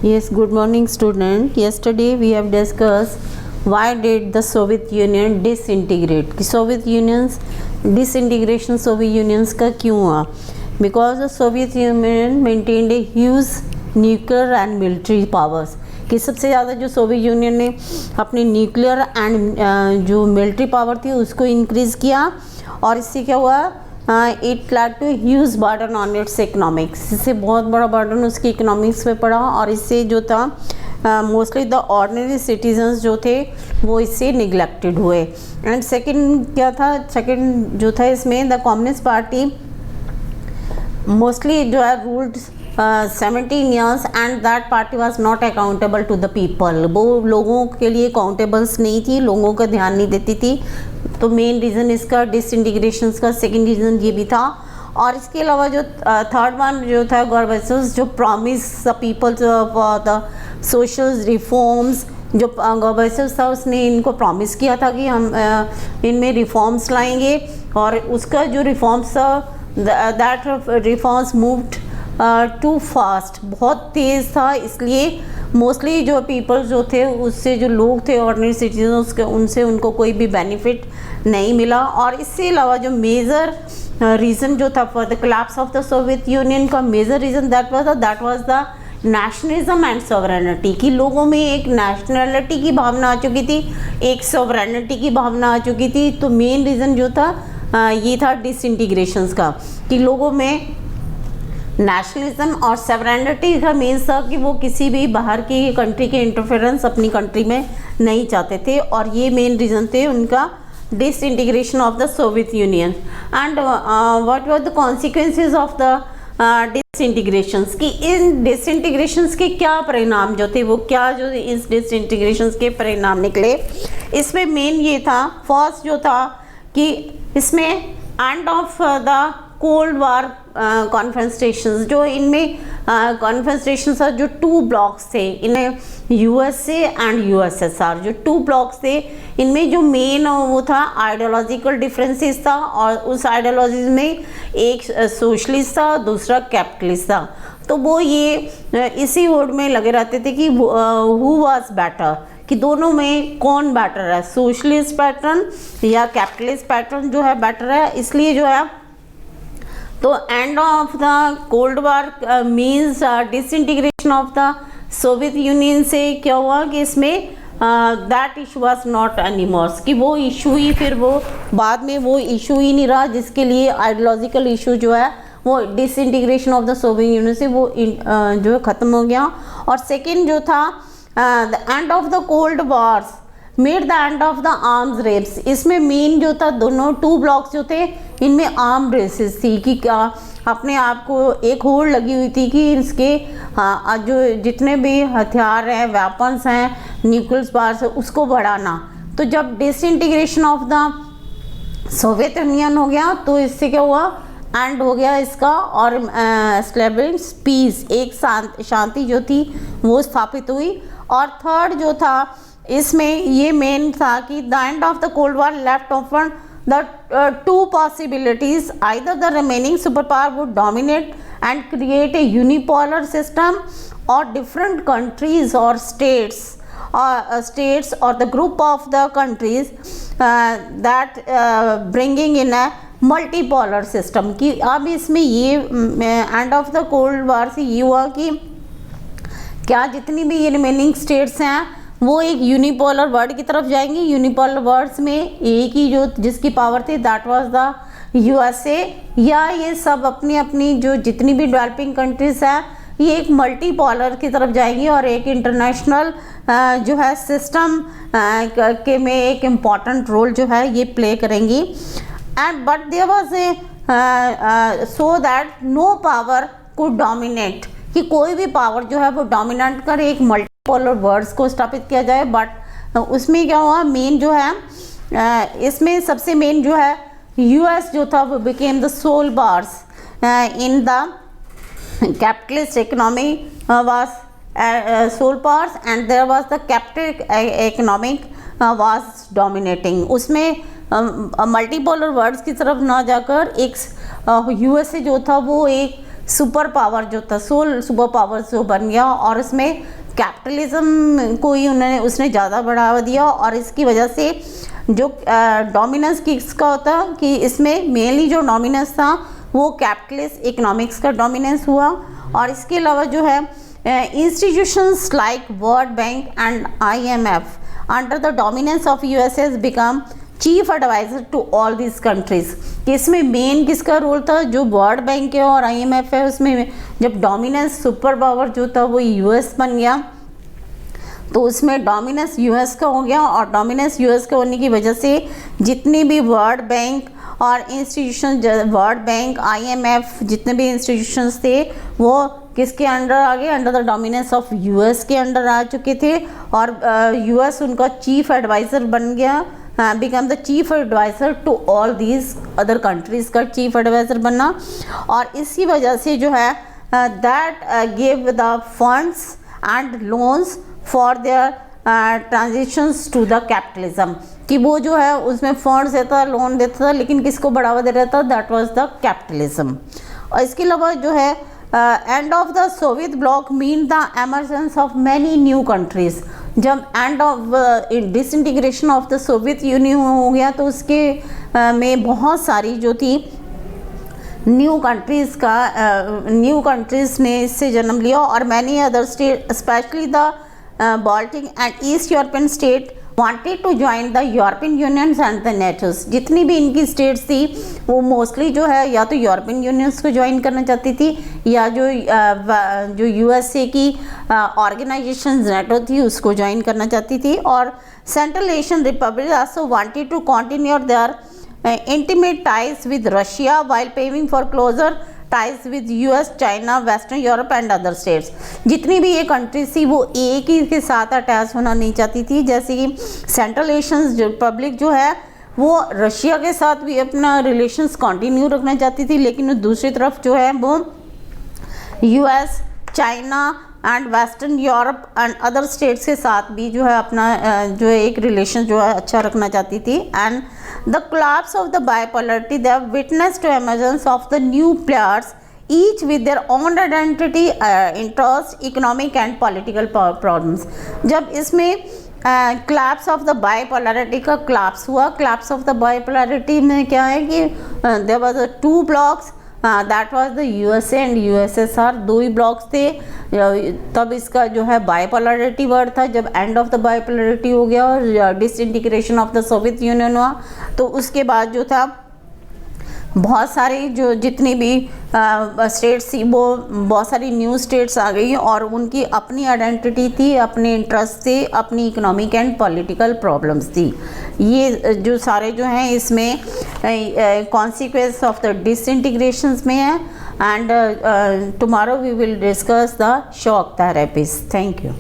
Yes, good morning student. Yesterday we have discussed why did the Soviet Union disintegrate. कि Soviet Union's disintegration Soviet Unions का क्यों हुआ? Because the Soviet Union maintained a huge nuclear and military powers. कि सबसे ज़्यादा जो Soviet Union ने अपनी न्यूक्लियर एंड जो मिलिट्री पावर थी उसको इंक्रीज़ किया और इससे क्या हुआ, it led to huge burden on its economics. इससे बहुत बड़ा बर्डन उसकी इकोनॉमिक्स पे पड़ा और इससे जो था मोस्टली द ऑर्डिनरी सिटीजन्स जो थे वो इससे निगलेक्टेड हुए। एंड सेकंड क्या था, सेकंड जो था इसमें द कम्युनिस्ट पार्टी मोस्टली जो है ruled 17 years and that party was not accountable to the people. वो लोगों के लिए अकाउंटेबल्स नहीं थी, लोगों का ध्यान नहीं देती थी। तो मेन रीज़न इसका डिसइंटीग्रेशन का सेकंड रीज़न ये भी था। और इसके अलावा जो थर्ड वन जो था गॉर्बेचोव जो promise the people the social reforms, जो गॉर्बेचोव था उसने इनको प्रॉमिस किया था कि हम इनमें रिफॉर्म्स लाएंगे और उसका जो रिफॉर्म्स था that reforms moved too fast, बहुत तेज़ था। इसलिए मोस्टली जो पीपल जो थे उससे जो लोग थे ऑर्डिनरी सिटीजन उसके उनसे उनको कोई भी बेनिफिट नहीं मिला। और इससे अलावा जो मेजर रीज़न जो था for the collapse of the Soviet Union का major reason that was the nationalism and sovereignty. कि लोगों में एक नेशनलिटी की भावना आ चुकी थी, एक सॉवरेनिटी की भावना आ चुकी थी। तो मेन रीज़न जो था ये था डिसइंटीग्रेशंस का, कि लोगों में नेशनलिज्म और सॉवरेनिटी का मीन्स था कि वो किसी भी बाहर की कंट्री के इंटरफेरेंस अपनी कंट्री में नहीं चाहते थे। और ये मेन रीज़न थे उनका disintegration of the Soviet Union. And what were the consequences of the disintegrations, कि इन डिसइंटीग्रेशंस के क्या परिणाम जो थे वो क्या जो इस डिसइंटीग्रेशंस के परिणाम निकले। इसमें मेन ये था, फर्स्ट जो था कि इसमें end of the cold war confrontations, जो इनमें कॉन्फ्रेंस्टेशंस जो टू ब्लॉक्स थे इनमें यूएसए एंड यूएसएसआर, जो टू ब्लॉक्स थे इनमें जो मेन वो था आइडियोलॉजिकल डिफरेंसेस था। और उस आइडियोलॉजीज में एक सोशलिस्ट था, दूसरा कैपिटलिस्ट था। तो वो ये इसी होड़ में लगे रहते थे कि हु वाज बेटर, कि दोनों में कौन बेटर है, सोशलिस्ट पैटर्न या कैपिटलिस्ट पैटर्न जो है बेटर है। इसलिए जो है तो and of the cold war means disintegration of the Soviet union से क्या हुआ कि इसमें that issue was not anymore, कि वो इशू ही फिर वो बाद में वो इशू ही नहीं रहा, जिसके लिए आइडियोलॉजिकल इशू जो है वो disintegration of the Soviet union से वो जो है ख़त्म हो गया। और सेकेंड जो था the end of the cold wars made the end of the arms race. इसमें मेन जो था दोनों टू ब्लॉक्स जो थे इनमें आर्म रेसेस थी, कि क्या अपने आप को एक होड़ लगी हुई थी कि इसके जो जितने भी हथियार हैं, वेपन्स हैं, न्यूक्लियर पावर्स उसको बढ़ाना। तो जब disintegration of the Soviet Union हो गया तो इससे क्या हुआ, एंड हो गया इसका और एस्टैब्लिश पीस, एक शांति जो थी वो स्थापित हुई। और थर्ड जो था इसमें ये मेन था कि the end of the cold war left open the two possibilities, either the remaining super power would dominate and create a unipolar system और डिफरेंट कंट्रीज और स्टेट्स और the group of the countries that bringing in a multipolar system. कि अब इसमें ये and of the cold वार से ये हुआ कि क्या जितनी भी ये रिमेनिंग स्टेट्स हैं वो एक यूनिपोलर वर्ल्ड की तरफ जाएंगी। यूनिपोलर वर्ल्ड्स में एक ही जो जिसकी पावर थी दैट वाज द यूएसए, या ये सब अपनी अपनी जो जितनी भी डेवलपिंग कंट्रीज हैं ये एक मल्टीपोलर की तरफ जाएंगी और एक इंटरनेशनल जो है सिस्टम के में एक इम्पॉर्टेंट रोल जो है ये प्ले करेंगी। And but there was a so that no power could dominate, कि कोई भी पावर जो है वो डोमिनेट कर एक मल्टीपोलर वर्ल्ड्स को स्थापित किया जाए। बट उसमें क्या हुआ, मेन जो है इसमें सबसे मेन जो है यूएस जो था वो became the sole bars in the capitalist economy was sole powers and there was the capital economic was dominating. उसमें मल्टीपोलर वर्ल्ड्स की तरफ ना जाकर एक यूएसए जो था वो एक सुपर पावर जो था, सोल सुपर पावर जो बन गया, और इसमें कैपिटलिज्म को ही उसने ज़्यादा बढ़ावा दिया। और इसकी वजह से जो डोमिनेंस किसका होता कि इसमें मेनली जो डोमिनेंस था वो कैपिटलिस्ट इकोनॉमिक्स का डोमिनेंस हुआ। और इसके अलावा जो है institutions like World Bank and IMF under the dominance of US has become chief adviser to all this countries. कि इसमें मेन किसका रोल था, जो वर्ल्ड बैंक है और IMF है, उसमें जब डोमिनेंस सुपर पावर जो था वो US बन गया, तो उसमें डोमिनेंस US का हो गया। और डोमिनेंस US का होने की वजह से जितनी भी वर्ल्ड बैंक और इंस्टीट्यूशन, वर्ल्ड बैंक, IMF, जितने भी इंस्टीट्यूशंस थे वो किसके अंडर आ गए, under the dominance of US के अंडर आ चुके थे। और US उनका चीफ एडवाइज़र बन गया, become the chief adviser to all these other countries का चीफ एडवाइज़र बनना। और इसी वजह से जो है that give the funds and loans for their transitions to the capitalism. कि वो जो है उसमें फंड्स देता था, लोन देता था, लेकिन किसको बढ़ावा दे रहा था, दैट वाज द कैपिटलिज्म। और इसके अलावा जो है end of the Soviet bloc mean the emergence of many new countries. जब end of disintegration of the Soviet Union हो गया तो उसके में बहुत सारी जो थी न्यू कंट्रीज़ ने इससे जन्म लिया। और many other state specially the Baltic and East European state wanted to join the European Unions and the NATOs. जितनी भी इनकी स्टेट्स थी वो मोस्टली जो है या तो यूरोपियन यूनियंस को ज्वाइन करना चाहती थी, या जो USA की ऑर्गेनाइजेशन नेटो थी उसको ज्वाइन करना चाहती थी। और Central Asian republic also wanted to continue their intimate ties with Russia while paving for closer ties with US, China, Western Europe and other states। जितनी भी ये कंट्रीज थी वो एक ही के साथ अटैच होना नहीं चाहती थी। जैसे कि सेंट्रल एशियन रिपब्लिक जो है वो रशिया के साथ भी अपना रिलेशंस कंटिन्यू रखना चाहती थी, लेकिन दूसरी तरफ जो है वो US, China and western Europe and other states के साथ भी जो है अपना जो है एक रिलेशन जो है अच्छा रखना चाहती थी। And the collapse of the bipolarity they have witnessed to emergence of the new players each with their own identity, interest, economic and political problems. जब इसमें क्लैप्स ऑफ द बाइपोलैरिटी का क्लैप्स हुआ, क्लैप्स ऑफ द बाइपोलैरिटी में क्या है कि there was two blocs, that was the USA and USSR, दो ही blocks थे। तब इसका जो है बाइपोलैरिटी वर्ड था। जब एंड ऑफ द बाइपोलैरिटी हो गया और disintegration of the Soviet union हुआ तो उसके बाद जो था बहुत सारी जो जितनी भी स्टेट्स थी वो बहुत सारी न्यू स्टेट्स आ गई और उनकी अपनी आइडेंटिटी थी, अपने इंटरेस्ट थे, अपनी इकोनॉमिक एंड पॉलिटिकल प्रॉब्लम्स थी। ये जो सारे जो हैं इसमें कॉन्सिक्वेंस ऑफ द डिसइंटीग्रेशंस में है। And tomorrow we will discuss the shock therapies. Thank you.